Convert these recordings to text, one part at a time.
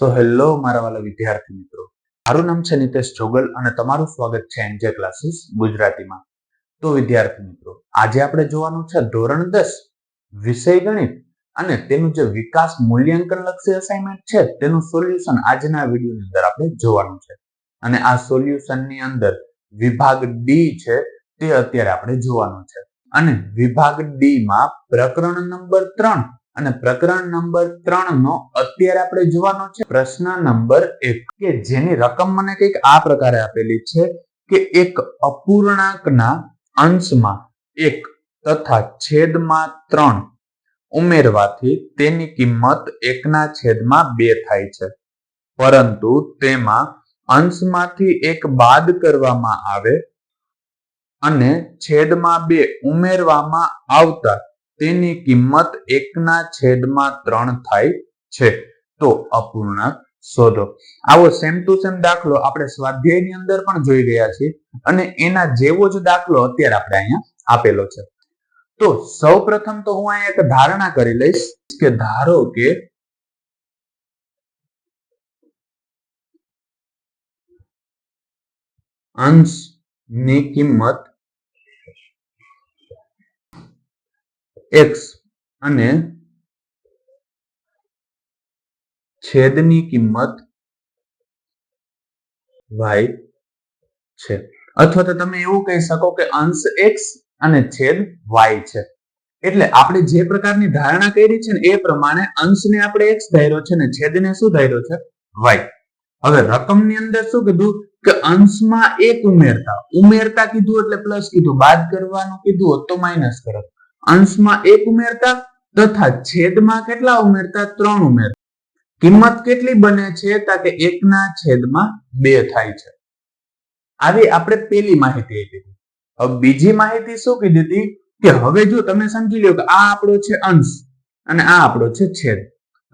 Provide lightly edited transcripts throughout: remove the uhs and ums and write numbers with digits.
Hello મારા વાલા વિદ્યાર્થી મિત્રો, મારું નામ છે નિતેશ જોગલ અને તમારું સ્વાગત છે એનજે ક્લાસીસ ગુજરાતીમાં. તો વિદ્યાર્થી મિત્રો, આજે આપણે જોવાનું છે ધોરણ 10 વિષય ગણિત અને તેનું જે વિકાસ મૂલ્યાંકન લક્ષી અસાઇનમેન્ટ છે તેનું સોલ્યુશન આજના વિડીયોની અંદર આપણે જોવાનું છે. અને આ સોલ્યુશનની અંદર વિભાગ ડી છે તે અત્યારે આપણે જોવાનું છે. અને વિભાગ ડી માં પ્રકરણ નંબર 3 અને પ્રકરણ નંબર 3 નો અત્યારે આપણે જોવાનો છે પ્રશ્ન નંબર 1 કે જેની રકમ મને કંઈક આ પ્રકારે આપેલી છે કે એક અપૂર્ણાંકના અંશમાં 1 તથા છેદમાં 3 ઉમેરવાથી તેની કિંમત 1/2 થાય છે, પરંતુ તેમાં અંશમાંથી 1 બાદ કરવામાં આવે અને છેદમાં 2 ઉમેરવામાં આવતા તેની કિંમત 1/3 થાય છે. તો અપૂર્ણાંક શોધો. આવો સેમ ટુ સેમ દાખલો આપણે સ્વાધ્યાયની અંદર પણ જોઈ ગયા છીએ અને એના જેવો જ દાખલો અત્યારે આપણે અહીંયા આપેલો છે. તો સૌપ્રથમ તો હું અહીંયા એક ધારણા કરી લઈશ કે ધારો કે અંશની કિંમત x અને છેદની કિંમત y છે, અથવા તો તમે એવું કહી શકો કે અંશ x અને છેદ y છે. એટલે આપણે જે પ્રકારની ધારણા કરી છે ને એ પ્રમાણે અંશને આપણે x ધાર્યો છે ને છેદને શું ધાર્યો છે y. હવે રકમની અંદર શું કીધું કે અંશમાં 1 ઉમેરતા કીધું એટલે પ્લસ કીધું, બાદ કરવાનું કીધું તો માઇનસ કરો. અંશમાં 1 ઉમેરતા તથા છેદમાં કેટલા ઉમેરતા 3 ઉમેરતા. કિંમત કેટલી બને છે કે 1/2 થાય છે. આવી આપણે પેલી માહિતી આપી હતી. હવે બીજી માહિતી શું કીધી હતી કે હવે જો તમે સમજી લો કે આ આપણો છે અંશ અને આ આપણો છે છેદ.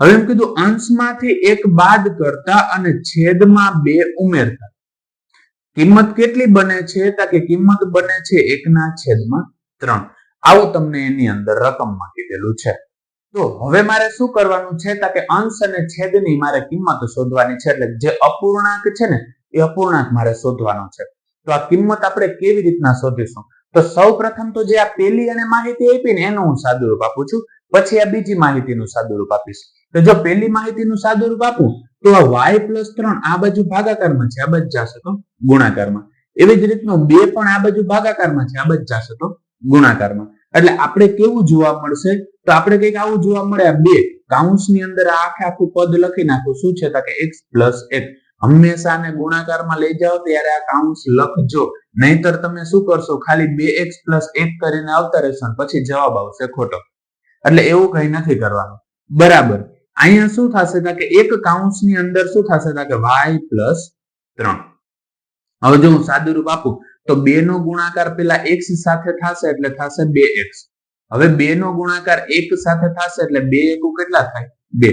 હવે એમ કીધું અંશમાંથી 1 બાદ કરતા અને છેદમાં 2 ઉમેરતા કિંમત કેટલી બને છે કે કિંમત બને છે 1/3. આવું તમને એની અંદર રકમમાં કીધેલું છે. તો હવે મારે શું કરવાનું છે કે અંશ અને છેદની મારે કિંમત શોધવાની છે. એટલે જે અપૂર્ણાંક છે ને એ અપૂર્ણાંક મારે શોધવાનો છે. તો આ કિંમત આપણે કેવી રીતના શોધીશું? તો સૌપ્રથમ તો જે આ પેલી અને માહિતી આપી ને એનું હું સાદુરૂપ આપું છું, પછી આ બીજી માહિતીનું સાદુરૂપ આપીશ. તો જો પેલી માહિતીનું સાદુરૂપ આપું તો આ y+3 આ બાજુ ભાગાકારમાં છે, આ બાજુ જશે તો ગુણાકારમાં. એવી જ રીતનું 2 પણ આ બાજુ ભાગાકારમાં છે, આ બાજુ જશે તો ગુણાકારમાં. એટલે આપણે કેવું જોવા મળશે? તો આપણે કંઈક આવું જોવા મળે. આ 2 કૌંસની અંદર આખું પદ લખી નાખું. શું છે કે x+1. હંમેશા આને ગુણાકારમાં લઈ જાઓ ત્યારે આ કૌંસ લખજો, નહીતર તમે શું કરશો ખાલી 2x+1 કરીને આવતા રહેશો પછી જવાબ આવશે ખોટો. એટલે એવું કઈ નથી કરવાનું. બરાબર અહીંયા શું થશે કે એક કૌંસની અંદર શું થશે કે y+3. હવે જો હું સાદુરૂપ આપું તો 2 નો ગુણાકાર પેલા x સાથે થશે એટલે થશે 2x. હવે 2 નો ગુણાકાર 1 સાથે થશે એટલે 2 એકુ કેટલા થાય 2.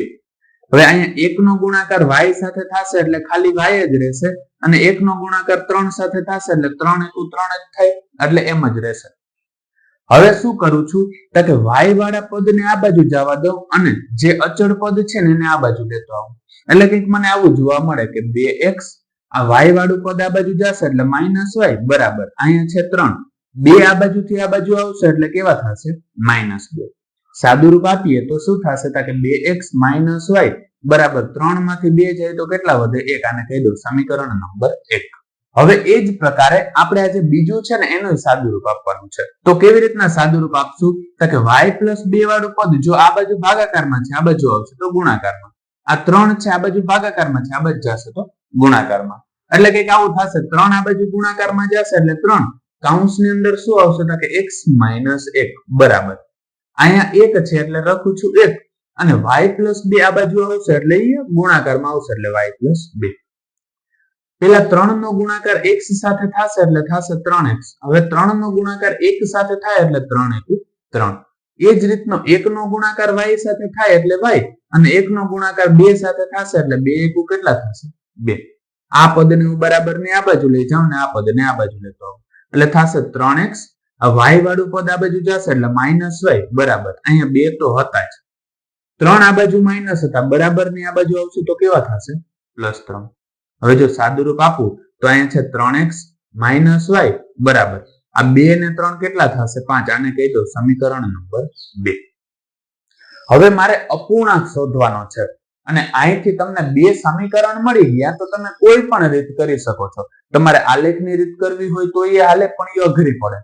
હવે અહીંયા 1 નો ગુણાકાર y સાથે થશે એટલે ખાલી y જ રહેશે અને 1 નો ગુણાકાર 3 સાથે થશે એટલે 3 એકુ 3 જ થાય એટલે એમ જ રહેશે. હવે શું કરું છું કે y વાળા પદને આ બાજુ જવા દઉં અને જે અચળ પદ છે ને એને આ બાજુ લેતો આવું. એટલે કંઈક મને આવું જોવા મળે કે 2x આ y વાળું પદ આ બાજુ જશે એટલે -y બરાબર અહીંયા છે 3. 2 આ બાજુથી આ બાજુ આવશે એટલે કેવા થશે -2. સાદુરૂપ આપીએ તો શું થશે કે 2x - y બરાબર 3 માંથી 2 જાય તો કેટલા વધે 1. આને કહી દો સમીકરણ નંબર 1. હવે એ જ પ્રકારે આપણે આજે બીજું છે ને એનું સાદુરૂપ આપવાનું છે. તો કેવી રીતના સાદુરૂપ આપશું કે y+2 વાળું પદ જો આ બાજુ ભાગાકારમાં છે આ બાજુ આવશે તો ગુણાકારમાં. આ 3 છે આ બાજુ ભાગાકારમાં છે આ બાજુ જશે તો ગુણાકારમાં. એટલે કંઈક આવું થશે. 3 આ બાજુ ગુણાકારમાં જશે એટલે 3 કૌંસની અંદર શું આવશે કે x - 1 બરાબર અહીંયા 1 છે એટલે લખું છું 1 અને y+2 આ બાજુ આવશે એટલે ગુણાકારમાં આવશે એટલે y+2. પેલા 3 નો ગુણાકાર x સાથે થશે એટલે થશે 3x. હવે 3 નો ગુણાકાર 1 સાથે થાય એટલે 3 એકુ 3. એ જ રીતનો 1 નો ગુણાકાર y સાથે થાય એટલે y અને 1 નો ગુણાકાર 2 સાથે થશે એટલે 2 એકુ કેટલા થશે 2. આ પદને હું બરાબર ને આ બાજુ લઈ જાઉં ને આ પદને આ બાજુ લેતો આવું એટલે થશે 3x. આ y વાળું પદ આ બાજુ જશે એટલે -y બરાબર અહીંયા 2 તો હતા જ 3 આ બાજુ માઇનસ હતા, બરાબર ની આ બાજુ આવશે તો કેવા થશે? +3. હવે જો સાદુરૂપ આપું તો અહીંયા છે 3x - y બરાબર આ 2 ને 3 કેટલા થશે? 5. આને કહી દો સમીકરણ નંબર 2. હવે મારે અપૂર્ણાંક શોધવાનો છે અને અહીંથી તમને બે સમીકરણ મળી ગયા તો તમે કોઈ પણ રીત કરી શકો છો. તમારે આલેખની રીત કરવી હોય તો એ હાલે, પણ એ અઘરી પડે.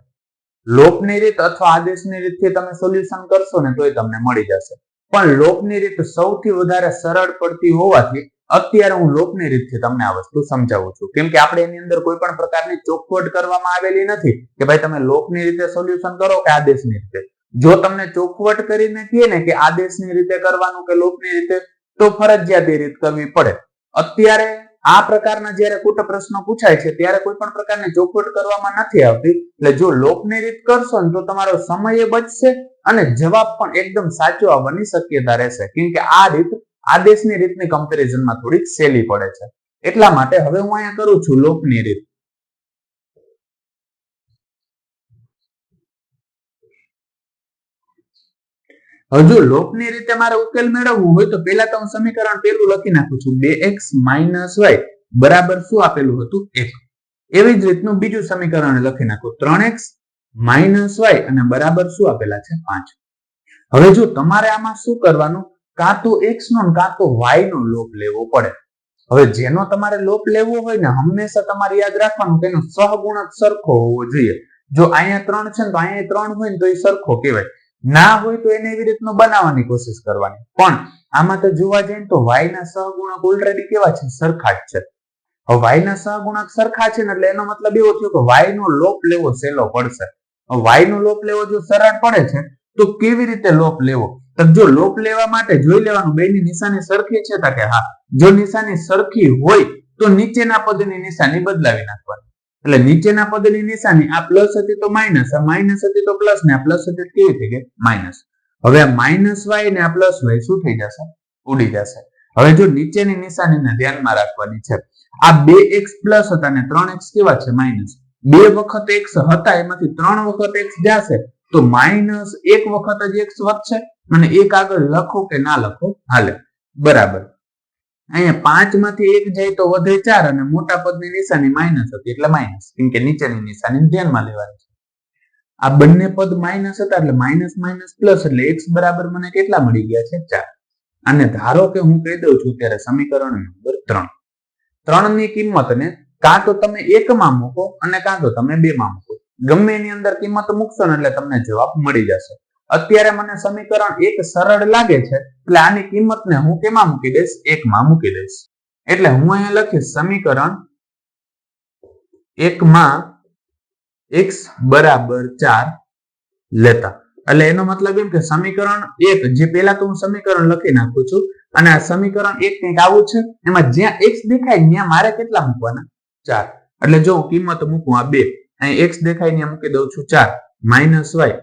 લોપની રીત અથવા આદેશની રીતથી તમે સોલ્યુશન કરશો ને તો એ તમને મળી જશે. પણ લોપની રીત સૌથી વધારે સરળ પડતી હોવાથી અત્યારે હું લોપની રીતથી તમને આ વસ્તુ સમજાવું છું. કેમ કે આપણે એની અંદર કોઈ પણ પ્રકારની ચોખવટ કરવામાં આવેલી નથી કે ભાઈ તમે લોપની રીતે સોલ્યુશન કરો કે આદેશની રીતે. જો તમને ચોખવટ કરીને કહે ને કે આદેશની રીતે કરવાનું કે લોપની રીતે, તો ફરજિયાત એ રીત કરવી પડે. અત્યારે આ પ્રકારના જ્યારે કુટ પ્રશ્નો પૂછાય છે ત્યારે કોઈ પણ પ્રકારની ચોખવટ કરવામાં નથી આવતી. એટલે જો લોપની રીત કરશો ને તો તમારો સમય બચશે અને જવાબ પણ એકદમ સાચો આવવાની શક્યતા રહેશે. કેમ કે આ રીત આદેશની રીતની કમ્પેરિઝનમાં થોડીક સહેલી પડે છે. એટલા માટે હવે હું અહીંયા કરું છું લોપની રીત. હજુ લોપની રીતે મારે ઉકેલ મેળવવું હોય તો પહેલા તો હું સમીકરણ પેલું લખી નાખું છું 2x - y બરાબર શું આપેલું હતું? 1. એવી જ રીતનું બીજું સમીકરણ લખી નાખું 3x - y અને બરાબર શું આપેલા છે? 5. હવે જો તમારે આમાં શું કરવાનું, કાં તો x નો કાં તો y નો લોપ લેવો પડે. હવે જેનો તમારે લોપ લેવો હોય ને હંમેશા તમારે યાદ રાખવાનું કે એનો સહગુણક સરખો હોવો જોઈએ. જો અહીંયા 3 છે ને તો અહીંયા 3 હોય ને તો એ સરખો કહેવાય. ના હોય તો એને એવી રીતનું બનાવવાની કોશિશ કરવાની. પણ આમાં તો જોવા જઈએ તો y ના સહગુણક ઓલરેડી કેવા છે? સરખા જ છે. હવે y ના સહગુણક સરખા છે ને એટલે એનો મતલબ એવો થયો કે y નો લોપ લેવો સહેલો પડશે. y નો લોપ લેવો જો સરળ પડે છે તો કેવી રીતે લોપ લેવો? તો જો લોપ લેવા માટે જોઈ લેવાનું બેની નિશાની સરખી છે કે હા. જો નિશાની સરખી હોય તો નીચેના પદની નિશાની બદલાવી નાખવાની. એટલે નીચેના પદની નિશાની આ પ્લસ હતી તો માઇનસ, આ માઇનસ હતી તો પ્લસ ને આ પ્લસ હતી કેવી થઈ ગઈ? માઇનસ. હવે આ -y ને આ +y શું થઈ જશે? ઉડી જશે. હવે જો નીચેની નિશાનીને ધ્યાનમાં રાખવાની છે. આ 2x પ્લસ હતા ને 3x કેવા છે? માઇનસ. 2 વખત x હતા એમાંથી 3 વખત x જશે તો -1 વખત જ x વધશે અને 1 આગળ લખો કે ના લખો હાલે. બરાબર. અહીંયા 5 માંથી 1 જાય તો વધે 4 અને મોટા પદની નિશાની માઇનસ હતી એટલે માઇનસ. કેમ કે નીચેની નિશાની ધ્યાનમાં લેવાની છે. આ બંને પદ માઇનસ હતા એટલે માઇનસ માઇનસ પ્લસ એટલે x બરાબર મને કેટલા મળી ગયા છે? 4. અને ધારો કે હું કહી દઉં છું ત્યારે સમીકરણ નંબર 3. 3 ની કિંમતને કાં તો તમે 1 માં મૂકો અને કાં તો તમે 2 માં મૂકો. ગમે એની અંદર કિંમત મૂકશો ને એટલે તમને જવાબ મળી જશે. અત્યારે મને સમીકરણ 1 સરળ લાગે છે એટલે આની કિંમતને હું કેમાં મૂકી દઈશ? 1 માં મૂકી દઈશ. એટલે હું અહીંયા લખીશ સમીકરણ 1 માં x બરાબર 4 લેતા. એટલે એનો મતલબ એમ કે સમીકરણ 1 જે પહેલા તો હું સમીકરણ લખી નાખું છું અને આ સમીકરણ 1 કંઈક આવું છે. એમાં જ્યાં x દેખાય ત્યાં મારે કેટલા મૂકવાના? 4. એટલે જો કિંમત મૂકું આ 2, અહીં x દેખાય ત્યાં મૂકી દઉં છું 4 - y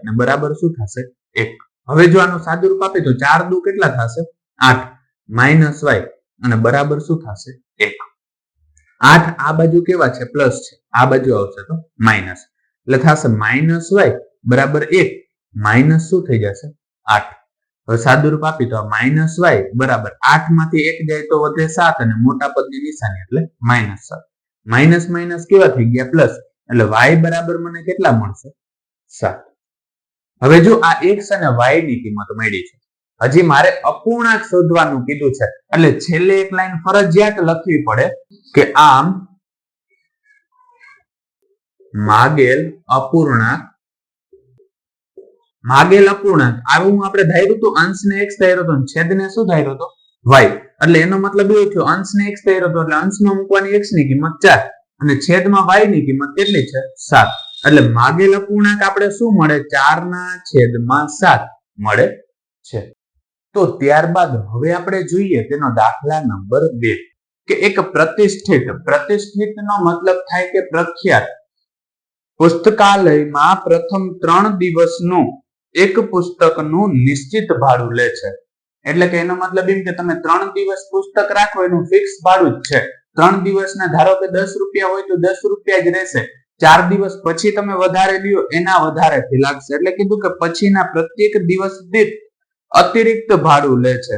ને બરાબર શું થશે? 1. હવે જો આનું સાદુરૂપ આપે તો 4 દુ કેટલા થશે? 8 - y અને બરાબર શું થશે? 1. 8 આ બાજુ કેવા છે? પ્લસ છે. આ બાજુ આવશે તો માઇનસ. એટલે થશે -y બરાબર 1 માઇનસ શું થઈ જશે? 8. હવે સાદુરૂપ આપી તો -y બરાબર 8 માંથી 1 જાય તો વધે 7 અને મોટા પદની નિશાની એટલે -7. માઇનસ માઇનસ કેવા થઈ ગયા? પ્લસ. એટલે y બરાબર મને કેટલા મળશે? 7. હવે જો આ x અને y ની કિંમત મળી છે, હજી મારે અપૂર્ણાંક શોધવાનું કીધું છે એટલે છેલ્લે એક લાઈન ફરજિયાત લખવી પડે કે આમ માગેલ અપૂર્ણાંક આવું આપણે ધાર્યું તો અંશને x ધાર્યો તો છેદને શું ધાર્યો તો? y. એટલે એનો મતલબ એવો થયો અંશને x ધાર્યો તો એટલે અંશમાં મૂકવાની x ની કિંમત 4 અને છેદમાં y ની કિંમત કેટલી છે? 7. એટલે માગેલ અપૂર્ણાંક આપણે શું મળે? 4/7 મળે છે. તો ત્યારબાદ હવે આપણે જોઈએ તેનો દાખલા નંબર 2 કે એક પ્રતિષ્ઠિત નો મતલબ થાય કે પ્રખ્યાત પુસ્તકાલયમાં પ્રથમ 3 દિવસનું એક પુસ્તકનું નિશ્ચિત ભાડું લે છે. એટલે કે એનો મતલબ એમ કે તમે 3 દિવસ પુસ્તક રાખો એનું ફિક્સ ભાડું જ છે. 3 દિવસના ધારો કે 10 રૂપિયા હોય તો 10 રૂપિયા જ રહેશે. 4 દિવસ પછી તમે વધારે લ્યો એના વધારેથી લાગશે. એટલે કીધું કે પછીના પ્રત્યેક દિવસ દીઠ અતિરિક્ત ભાડું લે છે.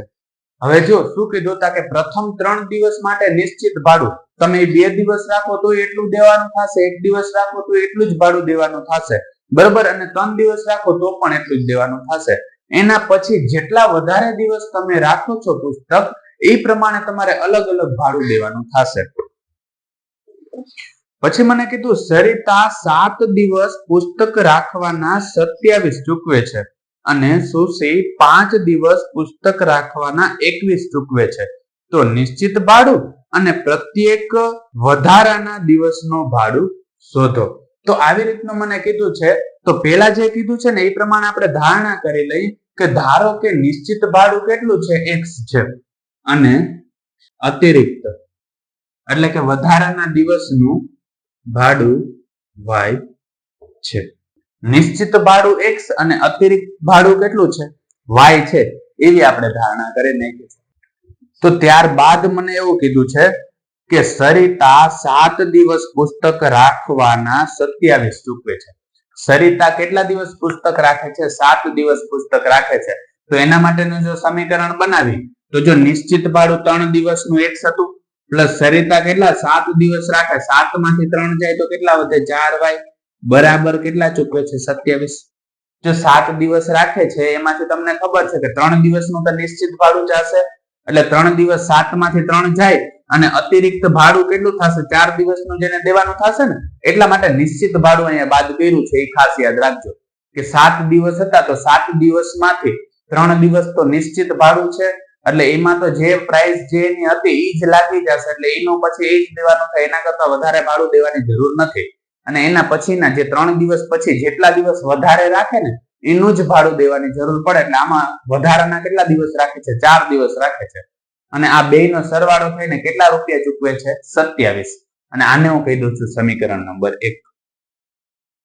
હવે જો શું કીધું તા કે પ્રથમ 3 દિવસ માટે નિશ્ચિત ભાડું તમે 2 દિવસ રાખો તો એટલું દેવાનું થશે, 1 દિવસ રાખો તો એટલું જ ભાડું દેવાનું થશે, બરોબર, અને 3 દિવસ રાખો તો પણ એટલું જ દેવાનું થશે. એના પછી જેટલા વધારે દિવસ તમે રાખો છો પુસ્તક એ પ્રમાણે તમારે અલગ અલગ ભાડું દેવાનું થશે. પછી મને કીધું સરિતા 7 દિવસ પુસ્તક રાખવાના 27 ચૂકવે છે અને સુશી 5 દિવસ પુસ્તક રાખવાના 21 ચૂકવે છે. તો નિશ્ચિત ભાડું અને પ્રત્યેક વધારાના દિવસનો ભાડું શોધો. તો આવી રીતનું મને કીધું છે. તો પેલા જે કીધું છે ને એ પ્રમાણે આપણે ધારણા કરી લઈ કે ધારો કે નિશ્ચિત ભાડું કેટલું છે x છે અને અતિરિક્ત એટલે કે વધારાના દિવસનું ભાડું y છે. નિશ્ચિત ભાડું x અને અતિરિક્ત ભાડું કેટલું છે y છે એવી આપણે ધારણા કરી નાખી. તો ત્યારબાદ મને એવું કીધું છે કે સરિતા 7 દિવસ પુસ્તક રાખવાના 27 ચૂકવે છે. સરિતા કેટલા દિવસ પુસ્તક રાખે છે? 7 દિવસ પુસ્તક રાખે છે. તો એના માટેનું જો સમીકરણ બનાવી તો જો નિશ્ચિત ભાડું 3 દિવસનું x હતું પ્લસ સરિતા કેટલા 7 દિવસ રાખે, 7 માંથી 3 જાય તો કેટલા વધે 4y બરાબર કેટલા ચૂકવે છે 27. જો 7 દિવસ રાખે છે એમાંથી તમને ખબર છે કે 3 દિવસનું તો નિશ્ચિત ભાડું જશે એટલે 3 દિવસ 7 માંથી 3 જાય અને અતિરિક્ત ભાડું કેટલું થશે 4 દિવસનું જેને દેવાનું થશે ને એટલા માટે નિશ્ચિત ભાડું અહીંયા બાદ કર્યું છે. એ ખાસ યાદ રાખજો કે 7 દિવસ હતા તો 7 દિવસમાંથી 3 દિવસ તો નિશ્ચિત ભાડું છે એટલે એમાં તો જે પ્રાઇસ જે એની હતી એ જ લાગી જશે એટલે એનું પછી એ જ દેવાનું થાય. એના કરતા વધારે ભાડું દેવાની જરૂર નથી. અને એના પછીના જે 3 દિવસ પછી જેટલા દિવસ વધારે રાખે ને એનું જ ભાડું દેવાની જરૂર પડે. એટલે આમાં વધારાના કેટલા દિવસ રાખે છે 4 દિવસ રાખે છે અને આ બેયનો સરવાળો થઈને કેટલા રૂપિયા ચૂકવે છે 27. અને આને હું કહી દઉં છું સમીકરણ નંબર 1.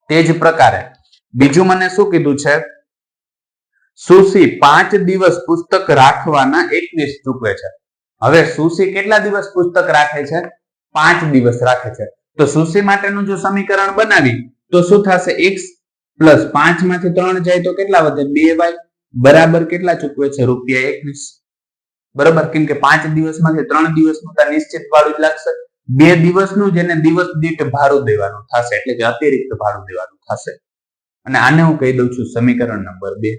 તે જ પ્રકારે બીજું મને શું કીધું છે સુશી 5 દિવસ પુસ્તક રાખવાના 21 ચૂકવે છે. હવે સુશી કેટલા દિવસ પુસ્તક રાખે છે 5 દિવસ રાખે છે. તો સુશી માટેનું જો સમીકરણ બનાવી તો શું થશે x પ્લસ 5 માંથી 3 જાય તો કેટલા વધે 2y બરાબર કેટલા ચૂકવે છે રૂપિયા 21 બરાબર. કેમ કે 5 દિવસમાંથી 3 દિવસનું તો નિશ્ચિત ભાડું જ લાગશે. 2 દિવસનું જેને દિવસ દીઠ ભાડું દેવાનું થશે એટલે કે અતિરિક્ત ભાડું દેવાનું થશે. અને આને હું કહી દઉં છું સમીકરણ નંબર 2.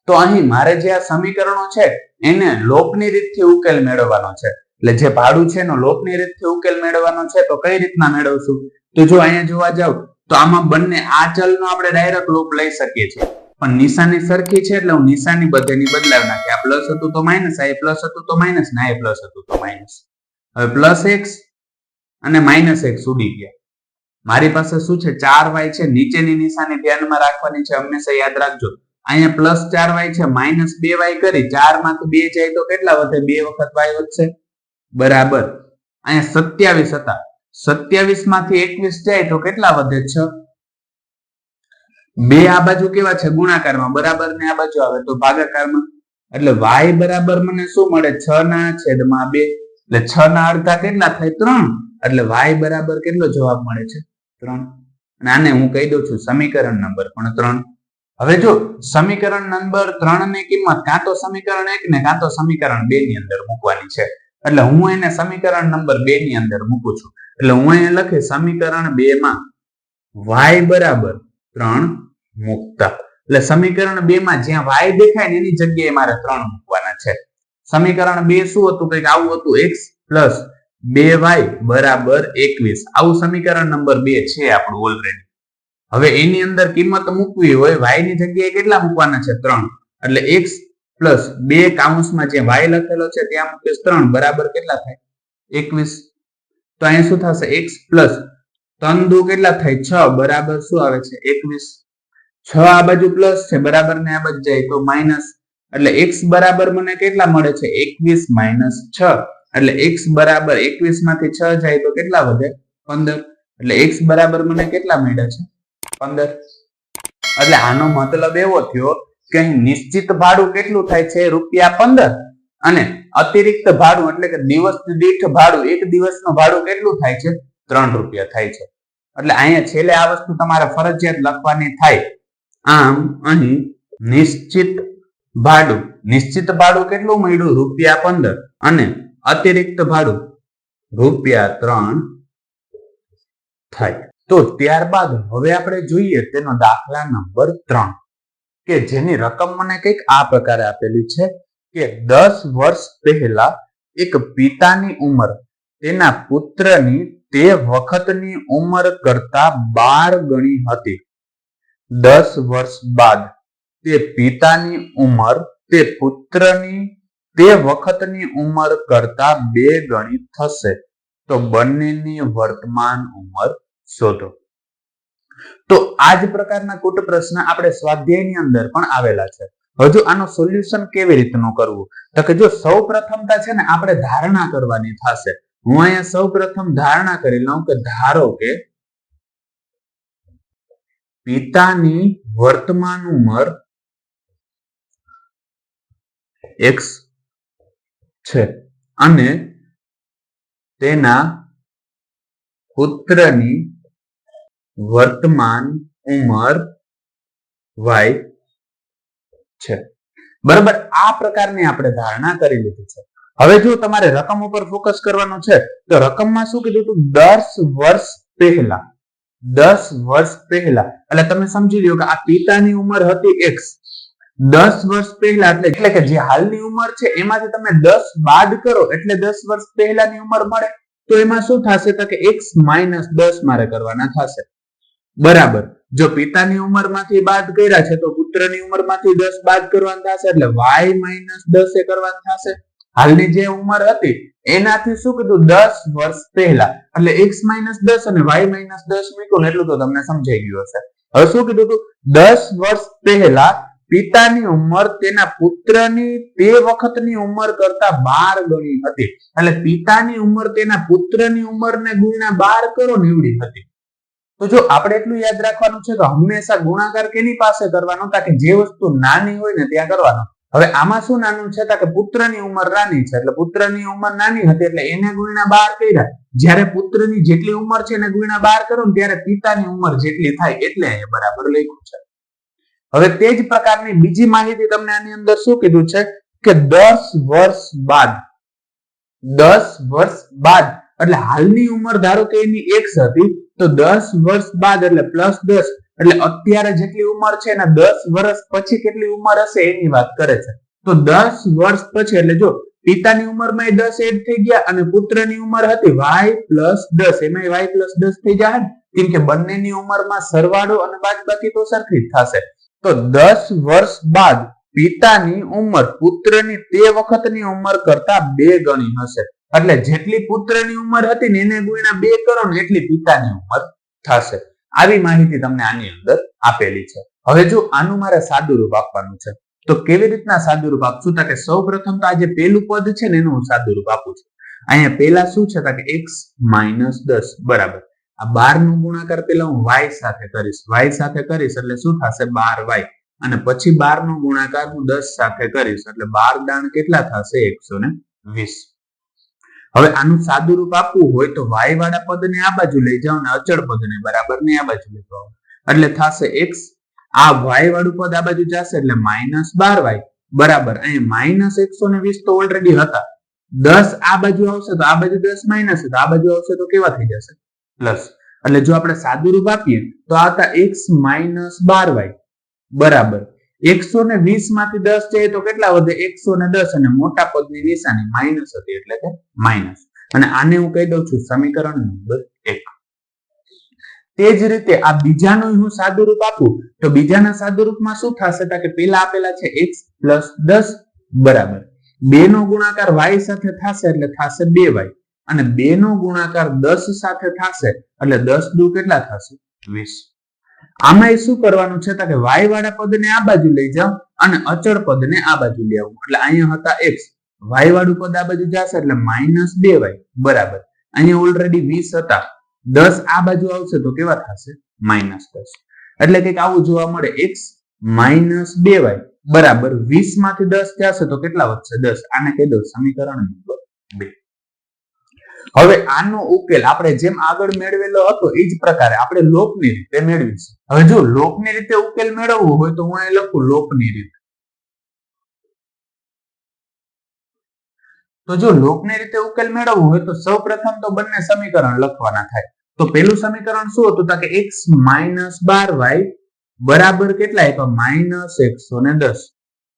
તો અહીં મારે જે આ સમીકરણો છે એને લોપની રીતથી ઉકેલ મેળવવાનો છે. એટલે જે ભાડું છે એનો લોપની રીતથી ઉકેલ મેળવવાનો છે. તો કઈ રીતના મેળવશું? તો જો અહીંયા જોવા જાવ તો આમાં બંને આ ચલનો આપણે ડાયરેક્ટ લોપ લઈ શકીએ છીએ પણ નિશાની સરખી છે એટલે હું નિશાની બધેની બદલાવી નાખી. આ પ્લસ હતું તો માઇનસ, આ પ્લસ હતું તો માઇનસ, ને આ પ્લસ હતું તો માઇનસ. હવે પ્લસ x અને માઇનસ x ઉડી ગયા. મારી પાસે શું છે 4y છે. નીચેની નિશાની ધ્યાનમાં રાખવાની છે, હંમેશા યાદ રાખજો. અહીંયા પ્લસ 4y છે, માઇનસ 2y કરી 4 માંથી 2 જાય તો કેટલા વધે 2 વખત y વધશે બરાબર. અહીંયા 27 હતા, 27 માંથી 21 જાય તો કેટલા વધે 6. બે આ બાજુ કેવા છે ગુણાકારમાં બરાબર ને આ બાજુ આવે તો ભાગાકારમાં એટલે y બરાબર મને શું મળે 6 ના છેદમાં 2 એટલે 6 ના અડધા કેટલા થાય 3 એટલે y બરાબર કેટલો જવાબ મળે છે 3. અને આને હું કહી દઉં છું સમીકરણ નંબર 3. હવે જો સમીકરણ નંબર 3 ની કિંમત કાં તો સમીકરણ 1 ને કાં તો સમીકરણ 2 ની અંદર મૂકવાની છે. એટલે હું એને સમીકરણ નંબર 2 ની અંદર મૂકું છું. એટલે હું અહીંયા લખી સમીકરણ 2 માં y બરાબર 3 મૂકતા એટલે સમીકરણ 2 માં જ્યાં y દેખાય ને એની જગ્યાએ મારે 3 મૂકવાના છે. સમીકરણ 2 શું હતું કંઈક આવું હતું x પ્લસ 2y બરાબર 21. આવું સમીકરણ નંબર 2 છે આપણું ઓલરેડી. હવે એની અંદર કિંમત મૂકવી હોય y ની જગ્યાએ કેટલા મૂકવાના છે 3 એટલે x પ્લસ 2 કાઉન્સમાં જે y લખેલો છે ત્યાં મૂકીશ 3 બરાબર કેટલા થાય 21. તો અહીં શું થશે x પ્લસ 3 દુ કેટલા થાય 6 બરાબર શું આવે છે 21. 6 આ બાજુ પ્લસ છે બરાબર ને આ બાજુ જાય તો માઇનસ એટલે x બરાબર મને કેટલા મળે છે 21 માઇનસ 6 એટલે x બરાબર 21 માંથી 6 જાય તો કેટલા વધે 15 એટલે x બરાબર મને કેટલા મળ્યા છે 15. એટલે આનો મતલબ એવો થયો કે અહીં નિશ્ચિત ભાડું કેટલું થાય છે રૂપિયા 15 અને અતિરિક્ત ભાડું એટલે કે દિવસ દીઠ ભાડું એક દિવસનું ભાડું કેટલું થાય છે 3 રૂપિયા થાય છે. એટલે અહીંયા છેલ્લે આ વસ્તુ તમારે ફરજિયાત લખવાની થાય. આમ અહીં નિશ્ચિત ભાડું, નિશ્ચિત ભાડું કેટલું મળ્યું? ₹15 અને અતિરિક્ત ભાડું ₹3 થાય. તો ત્યારબાદ હવે આપણે જોઈએ તેનો દાખલા નંબર 3 કે જેની રકમ મને કંઈક આ પ્રકારે આપેલી છે કે 10 વર્ષ પહેલા એક પિતાની ઉંમર તેના પુત્રની તે વખતની ઉંમર કરતા 12 ગણી હતી. 10 વર્ષ બાદ તે પિતાની ઉંમર તે પુત્રની તે વખતની ઉંમર કરતા 2 ગણી થશે. તો બંનેની વર્તમાન ઉંમર શોધો. તો આ જ પ્રકારના કુટ પ્રશ્ન આપણે સ્વાધ્યાયની અંદર પણ આવેલા છે. હજુ આનો સોલ્યુશન કેવી રીતનું કરવું? તો કે જો સૌપ્રથમતા છે ને આપણે ધારણા કરવાની થશે. હું અહીંયા સૌપ્રથમ ધારણા કરી લઉં કે ધારો કે પિતાની વર્તમાન ઉંમર x છે અને તેના પુત્રની વર્તમાન ઉંમર y છે. બરાબર, આ પ્રકારની આપણે ધારણા કરી લીધી છે. હવે જો તમારે રકમ ઉપર ફોકસ કરવાનું છે તો રકમમાં શું કીધું હતું? 10 વર્ષ પહેલા. 10 વર્ષ પહેલા એટલે તમે સમજી લો કે આ પિતાની ઉંમર હતી x. 10 વર્ષ પહેલા એટલે કે જે હાલની ઉંમર છે એમાંથી તમે 10 બાદ કરો એટલે 10 વર્ષ પહેલાની ઉંમર મળે. તો એમાં શું થશે? તો કે x - 10 મારે કરવાના થશે. બરાબર, જો પિતાની ઉંમરમાંથી બાદ કર્યા છે તો પુત્રની ઉંમરમાંથી 10 બાદ કરવાનું થશે એટલે y - 10 એ કરવાનું થશે. હાલની જે ઉંમર હતી એનાથી શું કીધું? 10 વર્ષ પહેલા એટલે x - 10 અને y - 10 મૂક્યું એટલું તો તમને સમજાઈ ગયું હશે. હવે શું કીધું હતું? 10 વર્ષ પહેલા પિતાની ઉંમર તેના પુત્રની તે વખતની ઉંમર કરતા 12 ગણી હતી. એટલે પિતાની ઉંમર તેના પુત્રની ઉંમરને ગુણ્યા 12 કરો ને એવડી હતી. તો જો આપણે એટલું યાદ રાખવાનું છે કે હંમેશા ગુણાકાર કેની પાસે કરવાનો? કે જે વસ્તુ નાની હોય ને ત્યાં કરવાનો. હવે આમાં શું નાનું છે? કે પુત્રની ઉંમર નાની છે એટલે પુત્રની ઉંમર નાની હતી એટલે એને ગુણ્યા 12 કર્યા. જ્યારે પુત્રની જેટલી ઉંમર છે એને ગુણ્યા 12 કરો ને ત્યારે પિતાની ઉંમર જેટલી થાય એટલે અહીંયા બરાબર લખ્યું છે. હવે તે જ પ્રકારની બીજી માહિતી તમને આની અંદર શું કીધું છે કે 10 વર્ષ બાદ 10 વર્ષ બાદ એટલે હાલની ઉંમર ધારો કે એની x હતી તો 10 વર્ષ બાદ એટલે +10 એટલે અત્યારે જેટલી ઉંમર છે એના 10 વર્ષ પછી કેટલી ઉંમર હશે એની વાત કરે છે. તો 10 વર્ષ પછી એટલે જો પિતાની ઉંમરમાં 10 એડ થઈ ગયા અને પુત્રની ઉંમર હતી y + 10 એમાં y + 10 થઈ જાય કેમ કે બંનેની ઉંમરમાં સરવાળો અને બાદબાકી તો સરખી જ થશે. તો 10 વર્ષ બાદ પિતાની ઉંમર પુત્રની તે વખતની ઉંમર કરતા 2 ગણી હશે. એટલે જેટલી પુત્રની ઉંમર હતી ને એને ગુણ્યા 2 કરો ને એટલી પિતાની ઉંમર થશે. આવી માહિતી તમને આની અંદર આપેલી છે. હવે જો આનું મારે સાદુરૂપ આપવાનું છે તો કેવી રીતના સાદુરૂપ આપશું? કે સૌપ્રથમ તો આ જે પહેલું પદ છે ને એનું હું સાદુરૂપ આપું છું. અહીંયા પહેલા શું છે? કે x - 10 બરાબર. આ 12 નો ગુણાકાર પહેલા હું y સાથે કરીશ. y સાથે કરીશ એટલે શું થશે? 12y અને પછી 12 નો ગુણાકાર હું 10 સાથે કરીશ એટલે 12 દાણ કેટલા થશે? 120. હવે આનું સાદુરૂપ આપવું હોય તો y વાળા પદને આ બાજુ લઈ જાઓ અને અચળ પદને બરાબર ને આ બાજુ લઈ જાઓ એટલે થશે x. આ y વાળું પદ આ બાજુ જશે એટલે -12y બરાબર. અહીંયા -120 તો ઓલરેડી હતા. 10 આ બાજુ આવશે તો આ બાજુ 10 માઇનસ તો આ બાજુ આવશે તો કેવા થઈ જશે? પ્લસ. એટલે જો આપણે સાદુરૂપ આપીએ તો આતા x - 12y બરાબર 120 માંથી 10 જાય તો કેટલા વધે? 110 અને મોટા પદની નિશાની માઇનસ હતી એટલે કે માઇનસ. અને આને હું કહી દઉં છું સમીકરણ નંબર 1. તે જ રીતે આ બીજાનું હું સાદુરૂપ આપું તો બીજાના સાદુરૂપમાં શું થશે? કે પેલા આપેલા છે x + 10 બરાબર 2 નો ગુણાકાર y સાથે થશે એટલે થશે 2y અને 2 નો ગુણાકાર 10 સાથે થશે એટલે 10 દુ કેટલા થશે? 20. આમાં શું કરવાનું છે? કે y વાળા પદને આ બાજુ લઈ જાઓ અને અચળ પદને આ બાજુ લઈ આવો એટલે અહીંયા હતા x, y વાળું પદ આ બાજુ જશે એટલે -2y બરાબર. અહીંયા ઓલરેડી 20 હતા, 10 આ બાજુ આવશે તો કેવા થશે? -10. એટલે કંઈક આવું જોવા મળે. x - 2y બરાબર 20 માંથી 10 જશે તો કેટલા વધશે? 10. આને કહી દઉં સમીકરણ નંબર 2. હવે આનો ઉકેલ આપણે જેમ આગળ મેળવેલો હતો એ જ પ્રકારે આપણે લોપની રીતે મેળવીશું. હવે જો લોપની રીતે ઉકેલ મેળવવો હોય તો હું અહીં લખું લોપની રીત. તો જો લોકની રીતે ઉકેલ મેળવવો હોય તો સૌ પ્રથમ તો બંને સમીકરણ લખવાના થાય. તો પેલું સમીકરણ શું હતું કે x - 12y બરાબર કેટલા આપ્યા -110.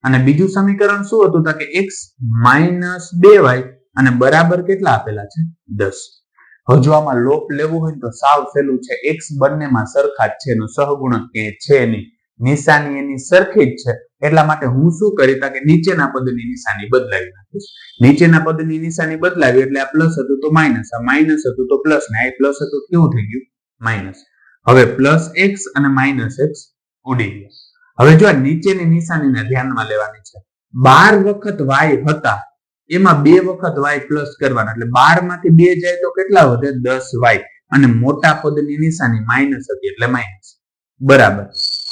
અને બીજું સમીકરણ શું હતું કે x - 2y અને બરાબર કેટલા આપેલા છે 10. હવે જો આમાં લોપ લેવું હોય તો સાવ સહેલું છે. x બંનેમાં સરખા જ છે, એનો સહગુણક કે છે નહીં, નિશાની એની સરખી જ છે. એટલા માટે હું શું કરી કે નીચેના પદની નિશાની બદલાવી નાખીશ. નીચેના પદની નિશાની બદલાવી એટલે આ પ્લસ હતું તો માઇનસ, આ માઇનસ હતું તો પ્લસ, ને આ પ્લસ હતું કેવું થઈ ગયું માઇનસ. હવે પ્લસ x અને માઇનસ x ઉડી ગયા. હવે જો નીચેની નિશાનીને ધ્યાનમાં લેવાની છે. 12 વખત y હતા એમાં 2 વખત y પ્લસ કરવાના, એટલે 12 માંથી 2 જાય તો કેટલા વધે 10y, અને મોટા પદની નિશાની માઇનસ હતી એટલે માઇનસ. બરાબર.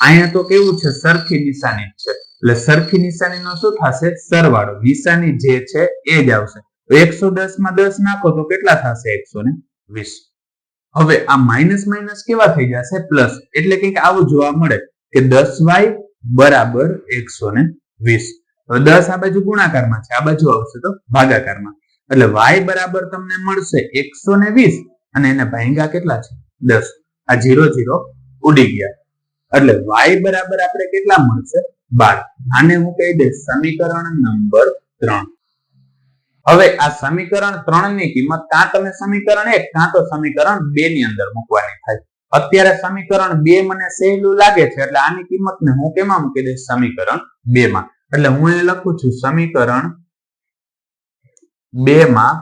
અહીંયા તો કેવું છે સરખી નિશાની છે, એટલે સરખી નિશાનીનો શું થશે સરવાળો. નિશાની જે છે એ જ આવશે. 110 માં 10 નાખો તો કેટલા થશે 120. હવે આ માઇનસ માઇનસ કેવા થઈ જશે પ્લસ, એટલે કંઈક આવું જોવા મળે કે 10y બરાબર 120. હવે 10 આ બાજુ ગુણાકારમાં છે, આ બાજુ આવશે તો ભાગાકારમાં, એટલે y બરાબર તમને મળશે 120 અને એને ભાગ્યા કેટલા છે 10. આ 0 0 ઉડી ગયા, એટલે y બરાબર આપણે કેટલા મળશે 12. આને હું કહી દઈશ સમીકરણ નંબર 3. હવે આ સમીકરણ 3 ની કિંમત કાં તમે સમીકરણ 1 કાં તો સમીકરણ 2 ની અંદર મૂકવાની થાય. અત્યારે સમીકરણ 2 મને સહેલું લાગે છે, એટલે આની કિંમતને હું કેમાં મૂકી દઈશ સમીકરણ 2 માં. એટલે હું એ લખું છું સમીકરણ 2 માં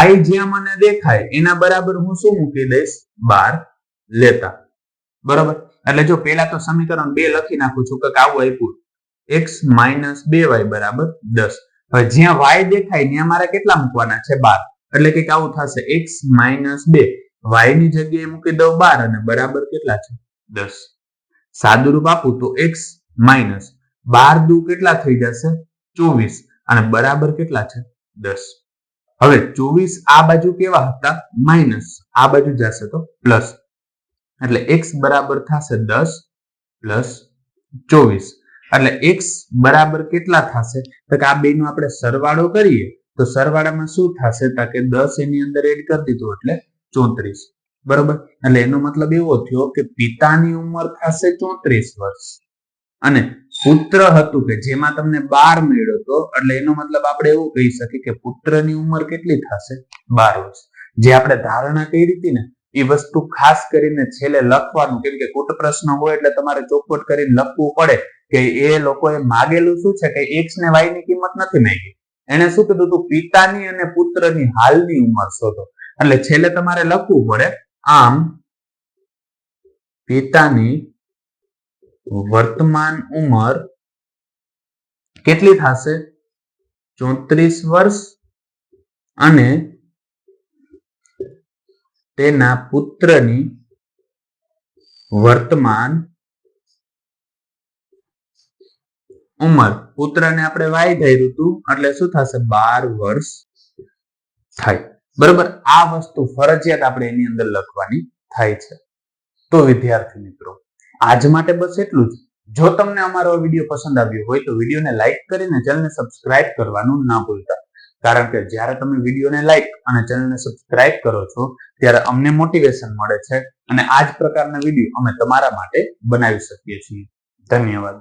y જ્યાં મને દેખાય એના બરાબર હું શું મૂકી દઈશ 12 લેતા. બરાબર. એટલે જો પેલા તો સમીકરણ 2 લખી નાખું છું કે આવું આપ્યું x - 2y બરાબર 10. હવે જ્યાં y દેખાય ત્યાં મારે કેટલા મૂકવાના છે 12, એટલે કે આવું થશે x - 2 y ની જગ્યાએ મૂકી દઉં 12 અને બરાબર કેટલા છે 10. સાદુરૂપ આપું તો x માઇનસ 12 દુ કેટલા થઈ જશે 24 અને બરાબર કેટલા છે 10. હવે 24 આ બાજુ કેવા હતા માઇનસ, આ બાજુ જશે તો પ્લસ, એટલે x બરાબર થશે 10 પ્લસ 24. એટલે x બરાબર કેટલા થશે તો કે આ બેનો આપણે સરવાળો કરીએ તો સરવાળામાં શું થશે કે 10 એની અંદર એડ કરી દીધું એટલે 34. બરોબર. એટલે એનો મતલબ એવો થયો કે પિતાની ઉંમર થશે 34 વર્ષ અને પુત્ર હતું કે જેમાં તમને 12 મળ્યો હતો, એટલે એનો મતલબ આપણે એવું કહી શકીએ કે પુત્રની ઉંમર કેટલી થશે 12 વર્ષ. જે આપણે ધારણા કરી હતી ને એ વસ્તુ ખાસ કરીને છેલ્લે લખવાનું, કેમ કે કૂટ પ્રશ્ન હોય એટલે તમારે ચોખવટ કરીને લખવું પડે કે એ લોકોએ માગેલું શું છે કે x ને y ની કિંમત નથી માંગી. એને શું કીધું હતું પિતાની અને પુત્રની હાલની ઉંમર શોધો, એટલે છેલ્લે તમારે લખવું પડે આમ પિતાની વર્તમાન ઉંમર કેટલી થશે 34 વર્ષ અને તેના પુત્રની વર્તમાન ઉંમર, પુત્રને આપણે y ધાર્યું હતું એટલે શું થશે 12 વર્ષ થાય. બરોબર. આ વસ્તુ ફરજિયાત આપણે એની અંદર લખવાની થાય છે. તો વિદ્યાર્થી મિત્રો આજ માટે બસ એટલું જ. જો તમને અમારો વિડીયો પસંદ આવ્યો હોય તો વિડીયોને લાઈક કરીને ચેનલને સબસ્ક્રાઇબ કરવાનું ના ભૂલતા, કારણ કે જ્યારે તમે વિડીયોને લાઈક અને ચેનલને સબસ્ક્રાઇબ કરો છો ત્યારે અમને મોટિવેશન મળે છે અને આ જ પ્રકારના વિડીયો અમે તમારા માટે બનાવી શકીએ છીએ. ધન્યવાદ.